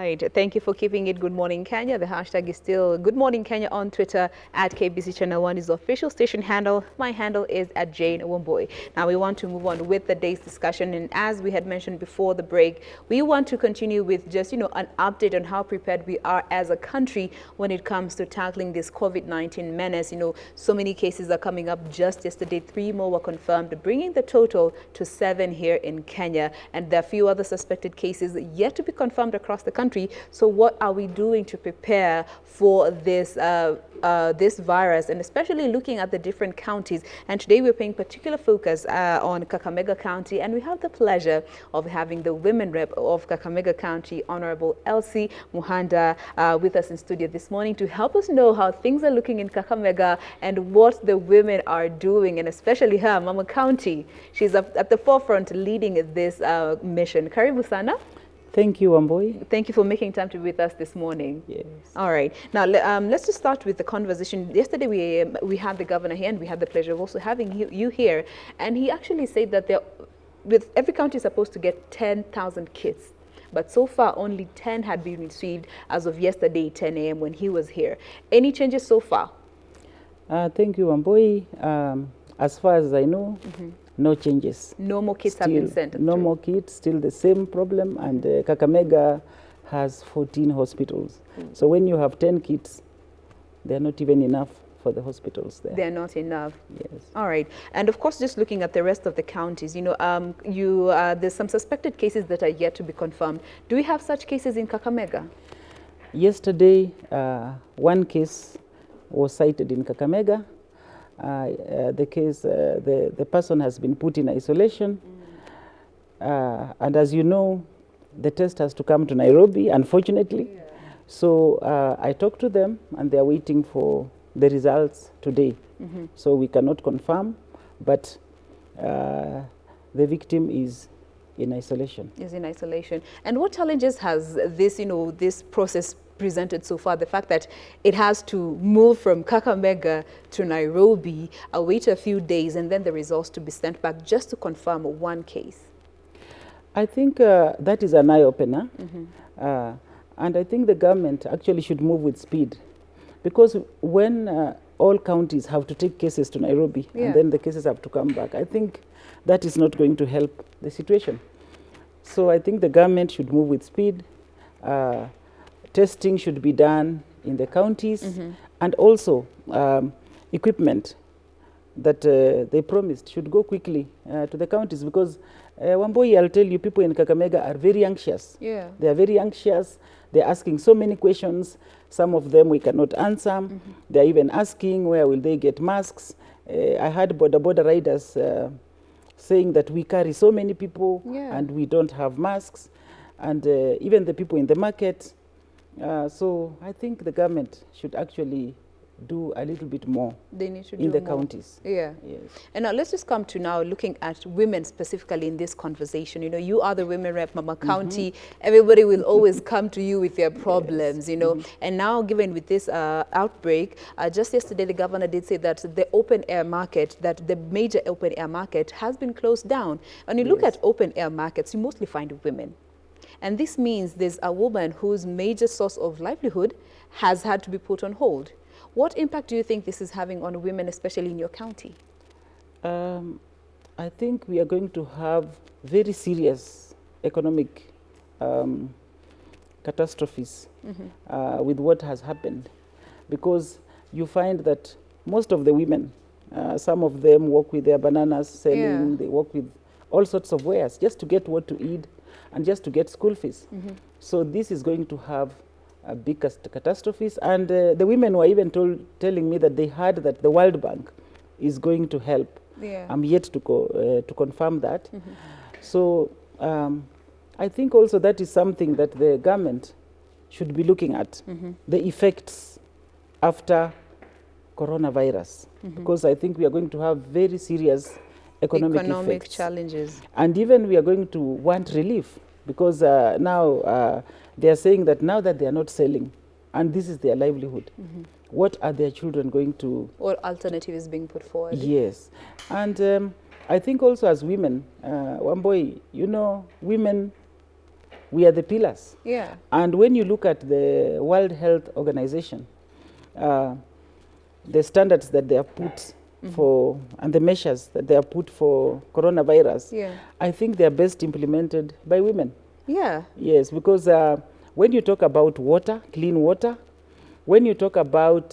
right. Thank you for keeping it Good Morning Kenya. The hashtag is still Good Morning Kenya on Twitter. At KBC Channel 1 is the official station handle. My handle is at Jane Womboy. Now we want to move on with the day's discussion. And as we had mentioned before the break, we want to continue with just, an update on how prepared we are as a country when it comes to tackling this COVID-19 menace. So many cases are coming up. Just yesterday, 3 more were confirmed, bringing the total to 7 here in Kenya. And there are a few other suspected cases yet to be confirmed across the country. So what are we doing to prepare for this this virus, and especially looking at the different counties? And today we're paying particular focus on Kakamenga County, and we have the pleasure of having the women rep of Kakamenga County, Honorable Elsie Muhanda, with us in studio this morning to help us know how things are looking in Kakamenga and what the women are doing, and especially her, Mama County. She's at the forefront leading this mission. Karibu sana. Thank you, Wamboy. Thank you for making time to be with us this morning. Yes. All right. Now, let's just start with the conversation. Yesterday, we had the governor here, and we had the pleasure of also having you here. And he actually said that with every county is supposed to get 10,000 kits. But so far, only 10 had been received as of yesterday, 10 a.m. when he was here. Any changes so far? Thank you, Wamboy. As far as I know, no changes. No more kits have been sent? No more kits, still the same problem. And Kakamega has 14 hospitals. So when you have 10 kits, they're not even enough for the hospitals there. They're not enough? Yes. All right. And of course, just looking at the rest of the counties, there's some suspected cases that are yet to be confirmed. Do we have such cases in Kakamega? Yesterday, one case was cited in Kakamega. The case, the person has been put in isolation. And as you know, the test has to come to Nairobi, unfortunately. Yeah. So I talked to them, and they're waiting for the results today. So we cannot confirm, but the victim is in isolation. Is in isolation. And what challenges has this, this process presented so far? The fact that it has to move from Kakamenga to Nairobi, wait a few days, and then the results to be sent back just to confirm one case. I think that is an eye-opener. And I think the government actually should move with speed, because when all counties have to take cases to Nairobi, and then the cases have to come back, I think that is not going to help the situation. So I think the government should move with speed. Testing should be done in the counties, and also equipment that they promised should go quickly to the counties, because Wamboy, I'll tell you, people in Kakamega are very anxious. Yeah. They are very anxious. They're asking so many questions. Some of them we cannot answer. They're even asking where will they get masks. I heard border riders saying that we carry so many people and we don't have masks, and even the people in the market. So I think the government should actually do a little bit more. They need to do in the counties. Yeah. Yes. And now let's just come to now looking at women specifically in this conversation. You are the women rep, Mama County. Everybody will always come to you with their problems, And now, given with this outbreak, just yesterday the governor did say that the open air market, that the major open air market has been closed down. When you look at open air markets, you mostly find women. And this means there's a woman whose major source of livelihood has had to be put on hold. What impact do you think this is having on women, especially in your county? I think we are going to have very serious economic catastrophes with what has happened, because you find that most of the women, some of them work with their bananas selling, they work with all sorts of wares just to get what to eat and just to get school fees. So this is going to have big catastrophes. And the women were even telling me that they heard that the World Bank is going to help. I'm yet to confirm that. So I think also that is something that the government should be looking at, the effects after coronavirus, because I think we are going to have very serious economic challenges. And even we are going to want relief, because now they are saying that now that they are not selling, and this is their livelihood, what are their children going to... Or alternative is being put forward. Yes. And I think also as women, Wamboy, women, we are the pillars. Yeah. And when you look at the World Health Organization, the standards that they have put for, and the measures that they have put for coronavirus, I think they are best implemented by women. Yeah. Yes, because when you talk about water, clean water, when you talk about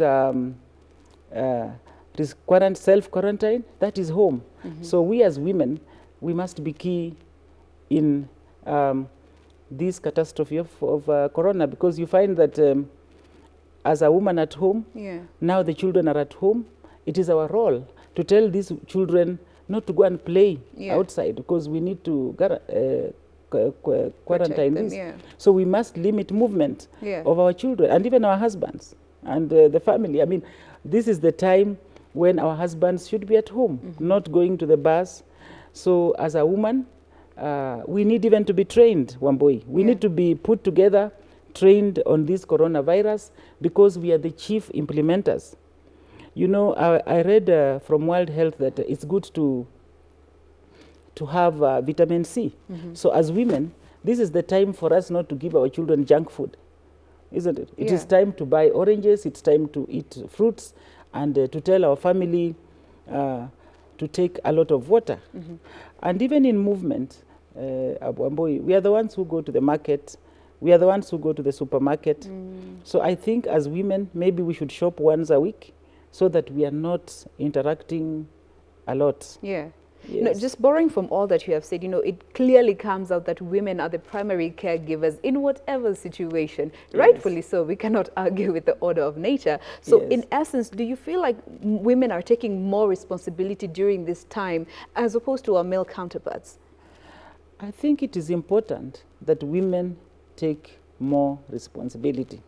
self-quarantine, that is home. So we as women, we must be key in this catastrophe of corona, because you find that as a woman at home, now the children are at home, it is our role to tell these children not to go and play outside, because we need to quarantine them, this. So we must limit movement of our children and even our husbands and the family. I mean, this is the time when our husbands should be at home, not going to the bus. So as a woman, we need even to be trained, Wamboi. We need to be put together, trained on this coronavirus, because we are the chief implementers. You know, I read from World Health that it's good to have vitamin C. So as women, this is the time for us not to give our children junk food, isn't it? It is time to buy oranges, it's time to eat fruits, and to tell our family to take a lot of water. And even in movement, Wamboi, we are the ones who go to the market, we are the ones who go to the supermarket. So I think as women, maybe we should shop once a week, so that we are not interacting a lot. Yes. No, just borrowing from all that you have said, you know, it clearly comes out that women are the primary caregivers in whatever situation. Rightfully so. We cannot argue with the order of nature. So in essence, do you feel like women are taking more responsibility during this time as opposed to our male counterparts? I think it is important that women take more responsibility.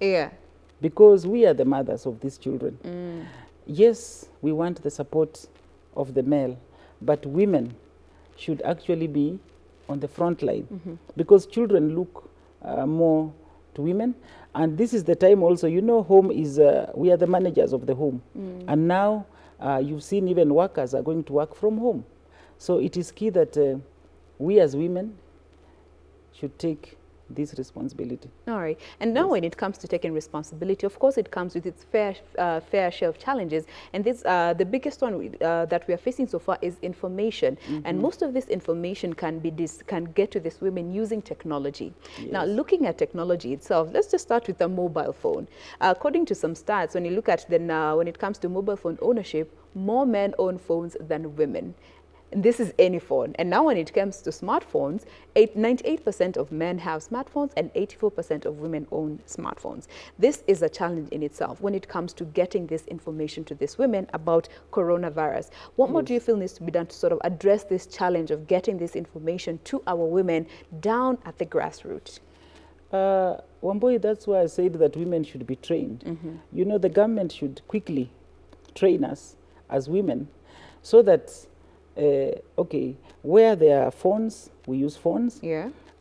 Because we are the mothers of these children. Yes, we want the support of the male, but women should actually be on the front line, because children look more to women. And this is the time also, you know, home is, we are the managers of the home. And now you've seen even workers are going to work from home. So it is key that we as women should take this responsibility. All right. And now when it comes to taking responsibility, of course, it comes with its fair share of challenges. And this, the biggest one that we are facing so far is information. And most of this information can get to these women using technology. Now, looking at technology itself, let's just start with the mobile phone. According to some stats, when you look at when it comes to mobile phone ownership, more men own phones than women. This is any phone. And now when it comes to smartphones, 98% of men have smartphones and 84% of women own smartphones. This is a challenge in itself when it comes to getting this information to these women about coronavirus. What more do you feel needs to be done to sort of address this challenge of getting this information to our women down at the grassroots? Wamboi, that's why I said that women should be trained. You know, the government should quickly train us as women so that okay, where there are phones, we use phones.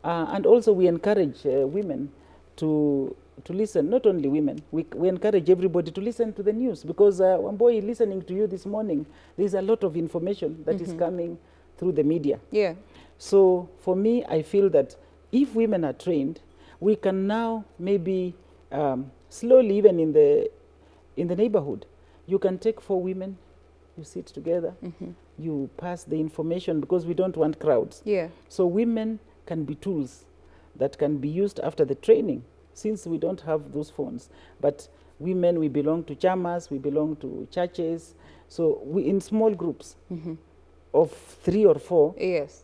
And also we encourage women to listen, not only women, we encourage everybody to listen to the news, because one boy listening to you this morning, there's a lot of information that is coming through the media. So for me, I feel that if women are trained, we can now maybe slowly, even in the neighborhood, you can take 4 women, you sit together, you pass the information, because we don't want crowds. So women can be tools that can be used after the training, since we don't have those phones. But women, we belong to chamas, we belong to churches. So we, in small groups of 3 or 4,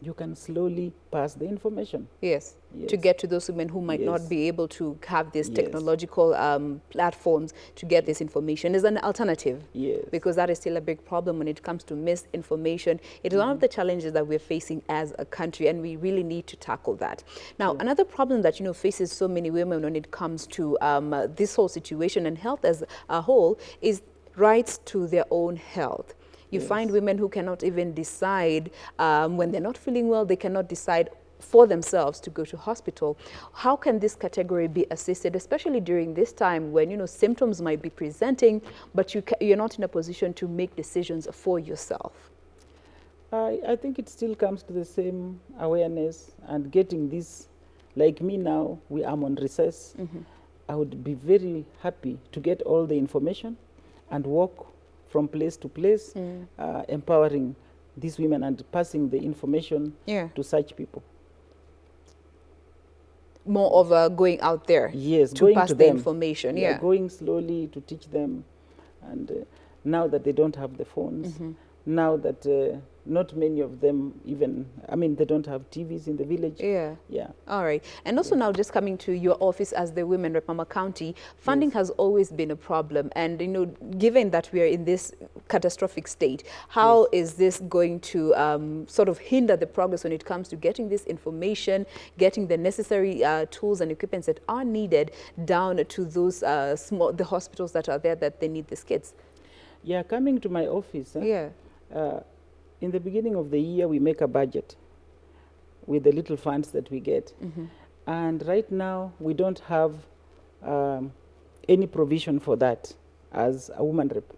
you can slowly pass the information. To get to those women who might not be able to have these technological platforms to get this information is an alternative. Because that is still a big problem when it comes to misinformation. It is one of the challenges that we're facing as a country, and we really need to tackle that. Now, another problem that, you know, faces so many women when it comes to this whole situation and health as a whole is rights to their own health. You find women who cannot even decide when they're not feeling well, they cannot decide for themselves to go to hospital. How can this category be assisted, especially during this time when, you know, symptoms might be presenting, but you're not in a position to make decisions for yourself? I think it still comes to the same awareness and getting this like me now, we are on recess. I would be very happy to get all the information and walk from place to place, empowering these women and passing the information to such people. More of going out there, yes, to pass the information, going slowly to teach them. And now that they don't have the phones, now that not many of them even, I mean, they don't have TVs in the village. Yeah. Yeah. All right. And also now just coming to your office as the Women Rep Mama County, funding has always been a problem. And, you know, given that we are in this catastrophic state, how is this going to sort of hinder the progress when it comes to getting this information, getting the necessary tools and equipments that are needed down to those the hospitals that are there that they need these kids? Yeah, coming to my office, in the beginning of the year, we make a budget with the little funds that we get. And right now, we don't have any provision for that as a woman rep.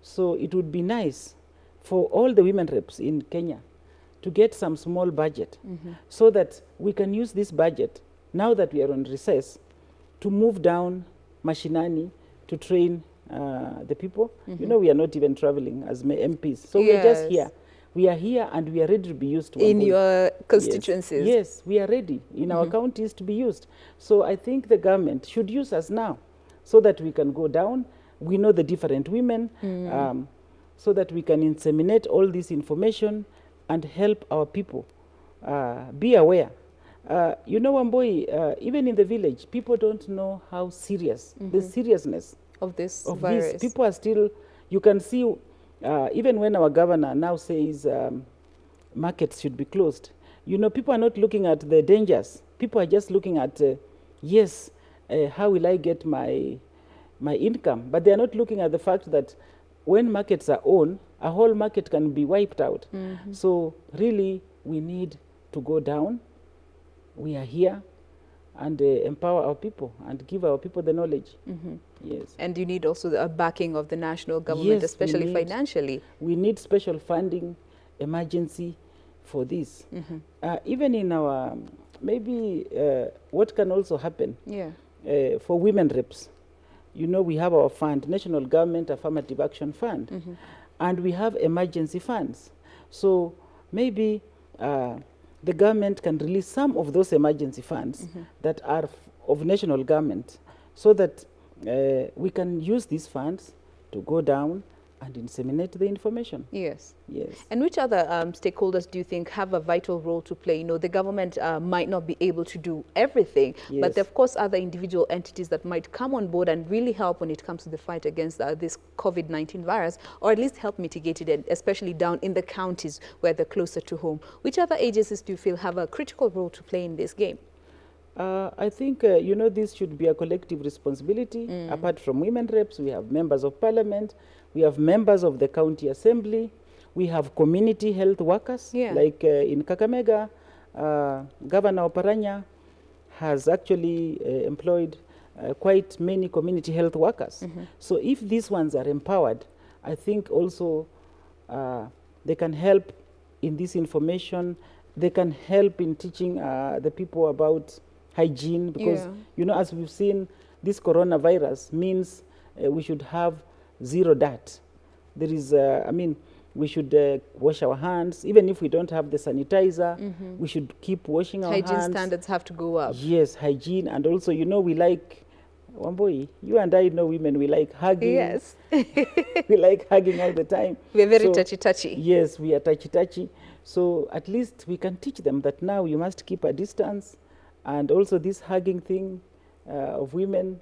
So it would be nice for all the women reps in Kenya to get some small budget so that we can use this budget, now that we are on recess, to move down mashinani to train the people. You know, we are not even traveling as MPs. So we are just here. We are here and we are ready to be used. In your constituencies? Yes, we are ready in our counties to be used. So I think the government should use us now so that we can go down. We know the different women, so that we can inseminate all this information and help our people be aware. You know, Wamboi, even in the village, people don't know how serious, the seriousness of this virus. People are still, you can see, even when our governor now says markets should be closed, you know, people are not looking at the dangers. People are just looking at, how will I get my income? But they are not looking at the fact that when markets are on, a whole market can be wiped out. So really, we need to go down. We are here and empower our people and give our people the knowledge. Yes. And you need also the backing of the national government, especially financially. We need special funding, emergency for this. Even in our, maybe what can also happen for women reps, you know, we have our fund, National Government Affirmative Action Fund, and we have emergency funds. So maybe the government can release some of those emergency funds that are of national government, so that we can use these funds to go down and inseminate the information. Yes. Yes. And which other stakeholders do you think have a vital role to play? You know, the government might not be able to do everything, but there are, of course, other individual entities that might come on board and really help when it comes to the fight against this COVID-19 virus, or at least help mitigate it, especially down in the counties where they're closer to home. Which other agencies do you feel have a critical role to play in this game? I think, you know, this should be a collective responsibility. Apart from women reps, we have members of parliament, we have members of the county assembly, we have community health workers, like in Kakamenga, Governor Oparanya has actually employed quite many community health workers. So if these ones are empowered, I think also they can help in this information, they can help in teaching the people about hygiene, because, you know, as we've seen, this coronavirus means we should have zero dirt. There is, I mean, we should wash our hands. Even if we don't have the sanitizer, we should keep washing our hands. Hygiene standards have to go up. Yes, hygiene. And also, you know, we like, Wamboi, you and I know women, we like hugging. Yes. We like hugging all the time. We're very touchy-touchy. Yes, we are touchy-touchy. So at least we can teach them that now you must keep a distance. And also this hugging thing of women,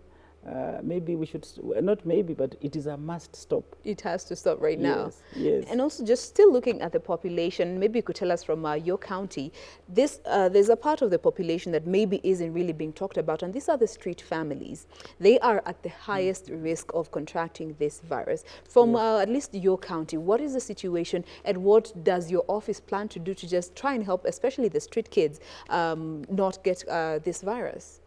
maybe we should, not maybe, but it is a must stop. It has to stop right now. Yes. And also just still looking at the population, maybe you could tell us from your county, this, there's a part of the population that maybe isn't really being talked about, and these are the street families. They are at the highest risk of contracting this virus. From at least your county, what is the situation and what does your office plan to do to just try and help, especially the street kids, not get this virus?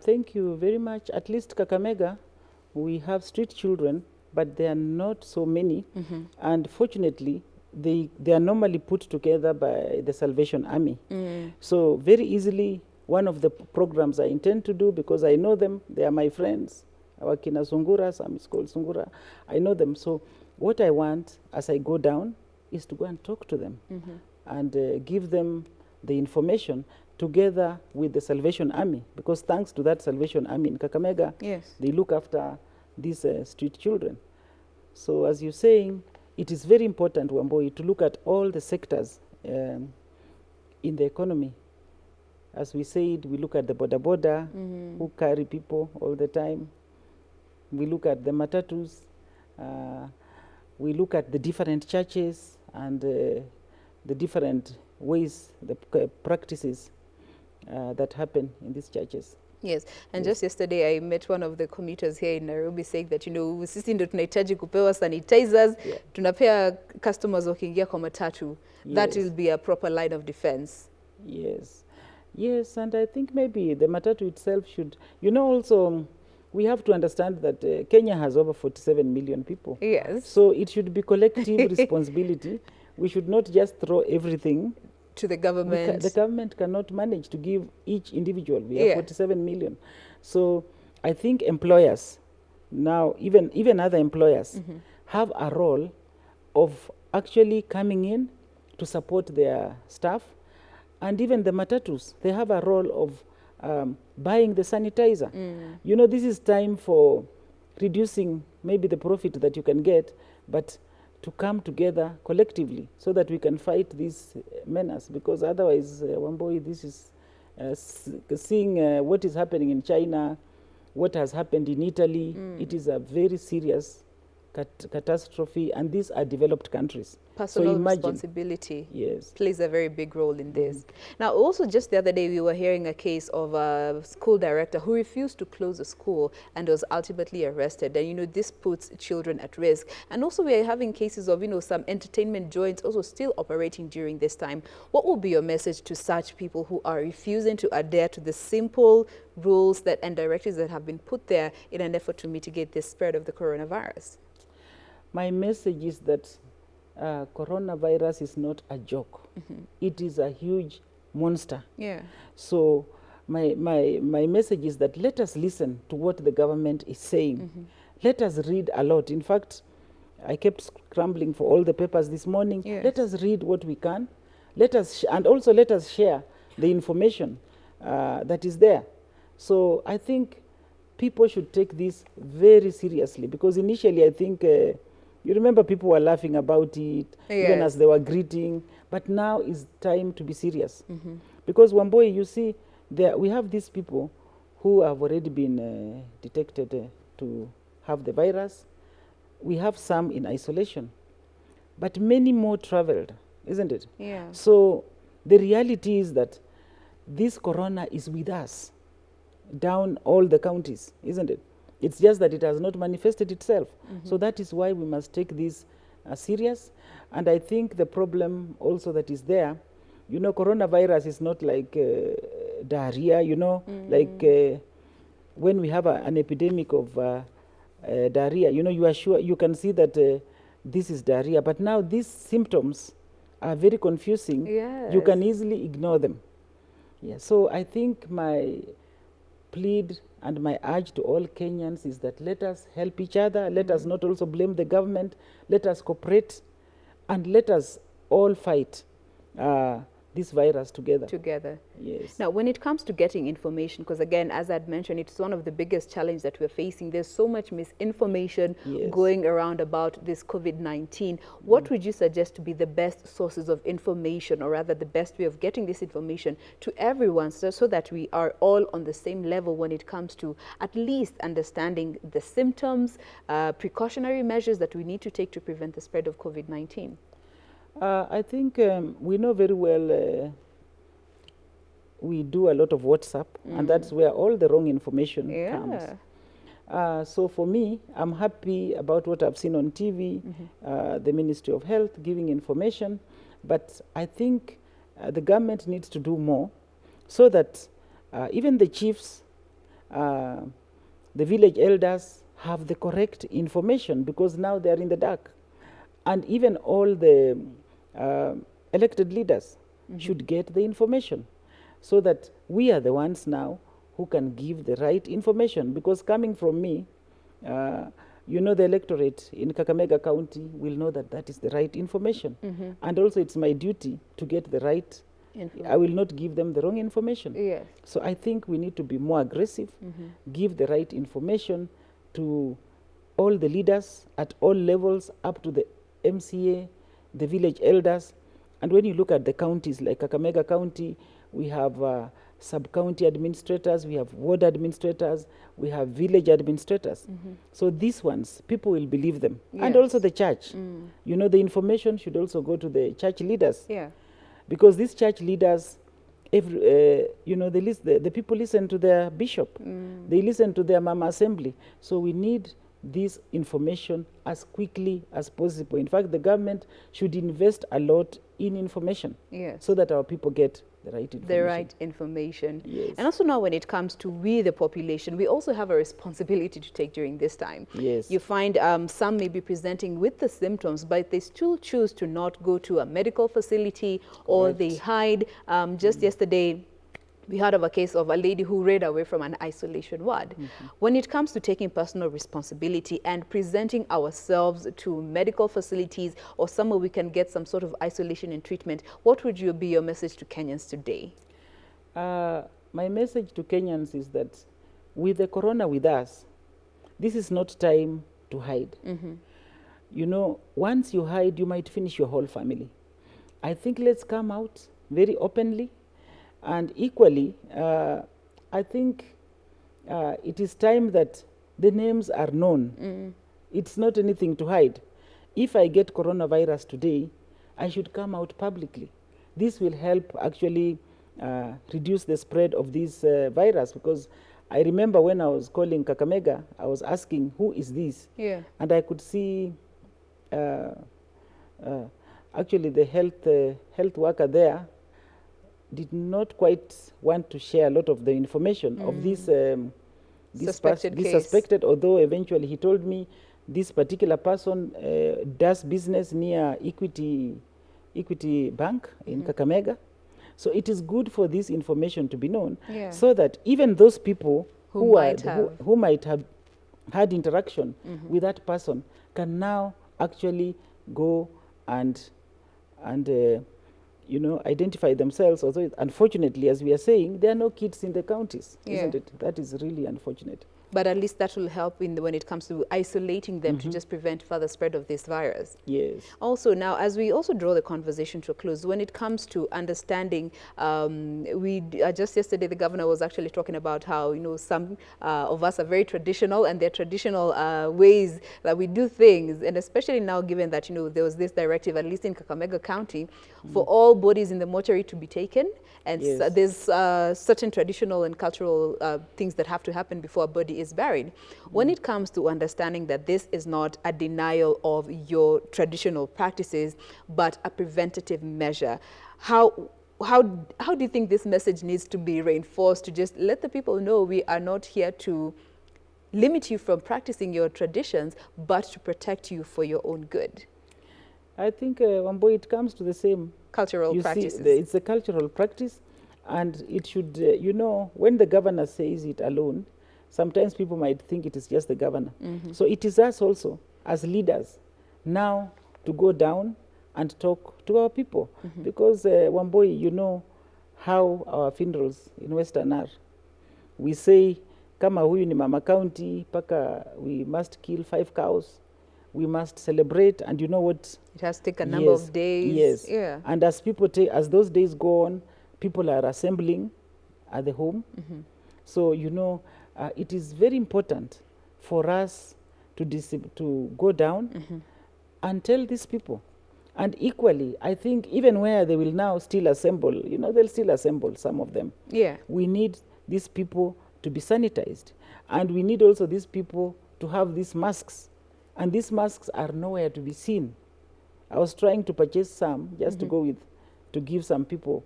Thank you very much. At least Kakamenga, we have street children, but they are not so many. And fortunately, they are normally put together by the Salvation Army. So very easily, one of the programs I intend to do, because I know them, they are my friends, Wakina Sungura, some is called Sungura, I know them. So what I want as I go down is to go and talk to them and give them the information together with the Salvation Army, because thanks to that Salvation Army in Kakamenga, they look after these street children. So as you're saying, it is very important, Wamboi, to look at all the sectors in the economy. As we said, we look at the boda who carry people all the time. We look at the matatus. We look at the different churches and the different ways, the practices that happen in these churches. Yes, and just yesterday I met one of the commuters here in Nairobi saying that, sisi ndio tunahitaji kupewa sanitizers, tunapea customers wakiingia kwa matatu. That will be a proper line of defense. Yes, and I think maybe the matatu itself should, also we have to understand that Kenya has over 47 million people. Yes. So it should be collective responsibility. We should not just throw everything to the government. The government cannot manage to give each individual. We have 47 million. So I think employers, now even other employers, have a role of actually coming in to support their staff. And even the matatus, they have a role of buying the sanitizer. This is time for reducing maybe the profit that you can get, but to come together collectively so that we can fight this menace, because otherwise, Wamboi, this is seeing what is happening in China, what has happened in Italy. It is a very serious catastrophe, and these are developed countries. Personal responsibility plays a very big role in this. Now, also just the other day, we were hearing a case of a school director who refused to close a school and was ultimately arrested. And, this puts children at risk. And also we are having cases of, some entertainment joints also still operating during this time. What will be your message to such people who are refusing to adhere to the simple rules and directives that have been put there in an effort to mitigate the spread of the coronavirus? My message is that coronavirus is not a joke. It is a huge monster. So my message is that let us listen to what the government is saying. Let us read a lot. In fact, I kept scrambling for all the papers this morning. Let us read what we can. And also let us share the information that is there. So I think people should take this very seriously, because initially I think you remember people were laughing about it, even as they were greeting. But now is time to be serious. Because Wamboi, you see, we have these people who have already been detected to have the virus. We have some in isolation. But many more traveled, isn't it? So the reality is that this corona is with us down all the counties, isn't it? It's just that it has not manifested itself. So that is why we must take this serious. And I think the problem also that is there, coronavirus is not like diarrhea, like when we have an epidemic of diarrhea, you are sure, you can see that this is diarrhea. But now these symptoms are very confusing. You can easily ignore them. So I think my plead and my urge to all Kenyans is that let us help each other. Let us not also blame the government. Let us cooperate, and let us all fight this virus together. Now, when it comes to getting information, because again, as I'd mentioned, it's one of the biggest challenges that we're facing. There's so much misinformation going around about this COVID-19. What would you suggest to be the best sources of information, or rather the best way of getting this information to everyone, so that we are all on the same level when it comes to at least understanding the symptoms, precautionary measures that we need to take to prevent the spread of COVID-19? I think we know very well we do a lot of WhatsApp, and that's where all the wrong information comes. So for me, I'm happy about what I've seen on TV, the Ministry of Health giving information, but I think the government needs to do more so that even the chiefs, the village elders have the correct information, because now they're in the dark. And even all the elected leaders should get the information, so that we are the ones now who can give the right information. Because coming from me, you know, the electorate in Kakamenga County will know that that is the right information. And also it's my duty to get the right I will not give them the wrong information. Yes. So I think we need to be more aggressive, give the right information to all the leaders at all levels, up to the MCA, the village elders. And when you look at the counties like Kakamenga County, we have sub-county administrators, we have ward administrators, we have village administrators. So these ones, people will believe them. Yes. And also the church. You know, the information should also go to the church leaders. Yeah. Because these church leaders, you know, the people listen to their bishop. They listen to their mama assembly. So we need this information as quickly as possible. In fact, the government should invest a lot in information. Yes. So that our people get the right information. The right information. Yes. And also now when it comes to we, the population, we also have a responsibility to take during this time. Yes. You find some may be presenting with the symptoms, but they still choose to not go to a medical facility, or they hide. Just yesterday, we heard of a case of a lady who ran away from an isolation ward. When it comes to taking personal responsibility and presenting ourselves to medical facilities or somewhere we can get some sort of isolation and treatment, what would be your message to Kenyans today? My message to Kenyans is that with the corona with us, this is not time to hide. You know, once you hide, you might finish your whole family. I think let's come out very openly. And equally, I think it is time that the names are known. It's not anything to hide. If I get coronavirus today, I should come out publicly. This will help actually reduce the spread of this virus, because I remember when I was calling Kakamenga, I was asking, who is this? Yeah. And I could see actually the health worker there did not quite want to share a lot of the information of this suspected, although eventually he told me this particular person does business near Equity Bank in Kakamenga. So it is good for this information to be known, so that even those people who might have had interaction with that person can now actually go and you know, identify themselves. Although, unfortunately, as we are saying, there are no kids in the counties, isn't it? That is really unfortunate. But at least that will help when it comes to isolating them to just prevent further spread of this virus. Yes. Also, now, as we also draw the conversation to a close, when it comes to understanding, just yesterday the governor was actually talking about how, you know, some of us are very traditional, and their traditional ways that we do things, and especially now given that, you know, there was this directive, at least in Kakamenga County, for all bodies in the mortuary to be taken, and there's certain traditional and cultural things that have to happen before a body is buried. When it comes to understanding that this is not a denial of your traditional practices, but a preventative measure, how do you think this message needs to be reinforced to just let the people know we are not here to limit you from practicing your traditions, but to protect you for your own good? I think, Wambo, it comes to the same cultural practices. It's a cultural practice, and it should, you know, when the governor says it alone, sometimes people might think it is just the governor. So it is us also, as leaders, now to go down and talk to our people. Because, Wamboi, you know how our funerals in Western are. We say, kama huyu ni mama county, paka we must kill 5 cows. We must celebrate, and you know what? It has to take a number of days. Yes. Yeah. And as those days go on, people are assembling at the home. So, you know, it is very important for us to go down and tell these people. And equally, I think even where they will now still assemble, you know, they'll still assemble, some of them. Yeah. We need these people to be sanitized. And we need also these people to have these masks. And these masks are nowhere to be seen. I was trying to purchase some just to go with, to give some people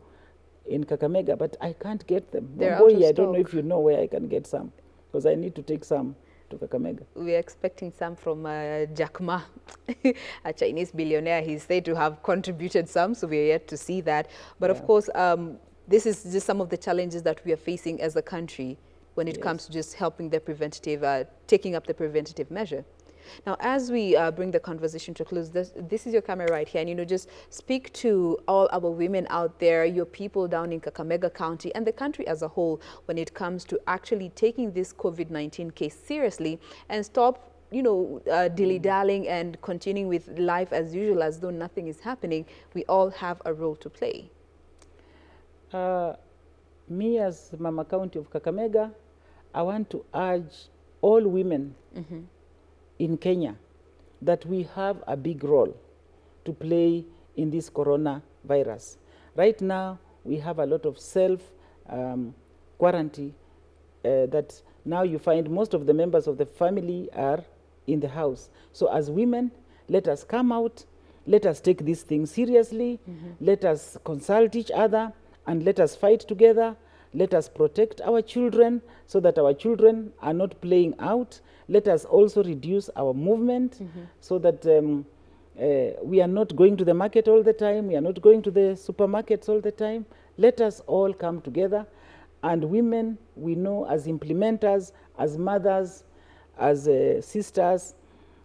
in Kakamenga, but I can't get them. Boy, I don't know if you know where I can get some, because I need to take some to Kakamenga. We're expecting some from Jack Ma, a Chinese billionaire. He's said to have contributed some, so we're yet to see that. But of course, this is just some of the challenges that we are facing as a country when it Yes. comes to just helping the preventative, taking up the preventative measure. Now, as we bring the conversation to a close, this is your camera right here, and just speak to all our women out there, your people down in Kakamenga County and the country as a whole when it comes to actually taking this COVID-19 case seriously and stop dilly-dallying and continuing with life as usual as though nothing is happening. We all have a role to play. Me as Mama County of Kakamega, I want to urge all women in Kenya that we have a big role to play in this coronavirus. Right now, we have a lot of self-quarantine that now you find most of the members of the family are in the house. So as women, let us come out, let us take this thing seriously, let us consult each other, and let us fight together. Let us protect our children so that our children are not playing out. Let us also reduce our movement so that we are not going to the market all the time. We are not going to the supermarkets all the time. Let us all come together. And women, we know as implementers, as mothers, as sisters,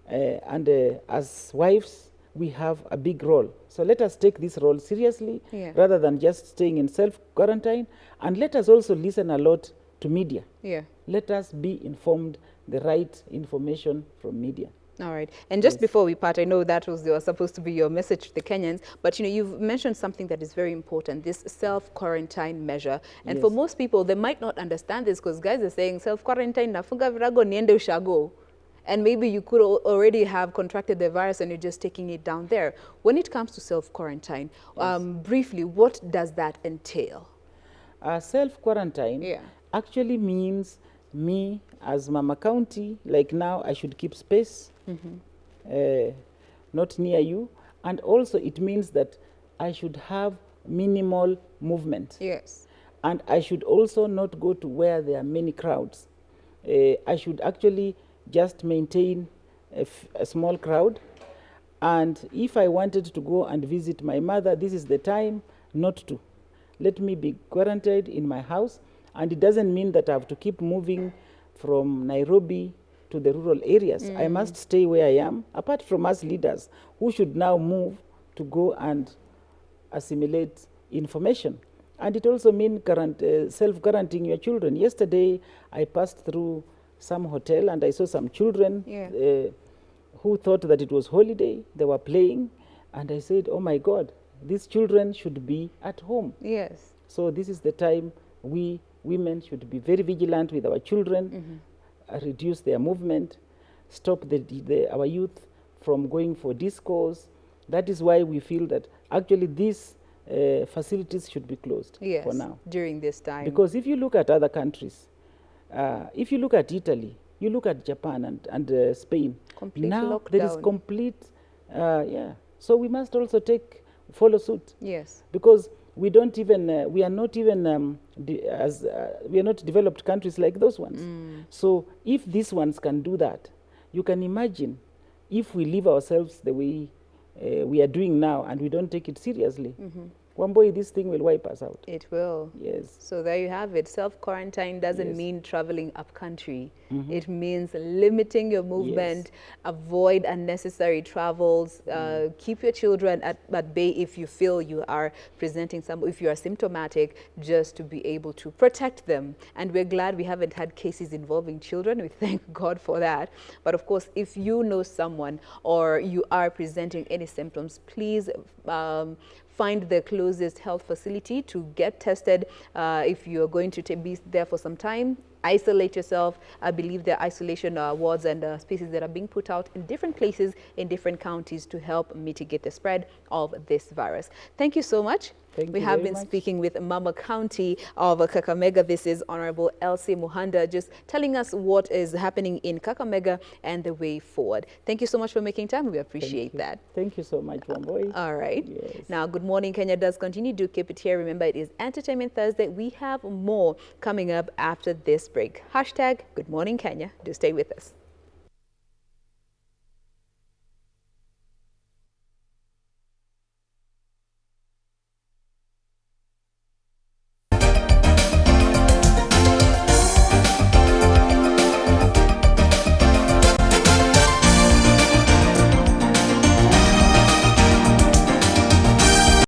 and as wives, we have a big role. So let us take this role seriously rather than just staying in self-quarantine. And let us also listen a lot to media. Let us be informed, the right information from media. All right. And just before we part, I know that was supposed to be your message to the Kenyans, but you've mentioned something that is very important, this self-quarantine measure. And for most people, they might not understand this because guys are saying self-quarantine, nafunga virago niende ushago. And maybe you could already have contracted the virus and you're just taking it down there. When it comes to self-quarantine, briefly, what does that entail? Self-quarantine actually means me as Mama County, like now I should keep space, not near you. And also it means that I should have minimal movement. And I should also not go to where there are many crowds. I should actually just maintain a small crowd. And if I wanted to go and visit my mother, this is the time not to. Let me be quarantined in my house. And it doesn't mean that I have to keep moving from Nairobi to the rural areas. I must stay where I am, apart from us leaders who should now move to go and assimilate information. And it also means self-quarantining your children. Yesterday, I passed through some hotel and I saw some children who thought that it was holiday. They were playing. And I said, oh my God, these children should be at home. So this is the time we women should be very vigilant with our children, reduce their movement, stop our youth from going for discos. That is why we feel that actually these facilities should be closed for now. During this time. Because if you look at other countries, if you look at Italy, you look at Japan and Spain, complete now lockdown. There is complete, So we must also follow suit. Because we don't even, we are not even, we are not developed countries like those ones. So if these ones can do that, you can imagine if we leave ourselves the way we are doing now and we don't take it seriously. One boy, this thing will wipe us out. It will. So there you have it. Self-quarantine doesn't mean traveling up country. It means limiting your movement, avoid unnecessary travels, keep your children at bay if you feel you are presenting if you are symptomatic, just to be able to protect them. And we're glad we haven't had cases involving children. We thank God for that. But of course, if you know someone or you are presenting any symptoms, please find the closest health facility to get tested. If you're going to be there for some time, isolate yourself. I believe there are isolation wards and spaces that are being put out in different places in different counties to help mitigate the spread of this virus. Thank you so much. We have been speaking with Mama County of Kakamega. This is Honorable Elsie Muhanda, just telling us what is happening in Kakamega and the way forward. Thank you so much for making time. We appreciate that. Thank you so much, Wamboy. All right. Now, Good Morning Kenya does continue. Do keep it here. Remember, it is Entertainment Thursday. We have more coming up after this break. Hashtag Good Morning Kenya. Do stay with us.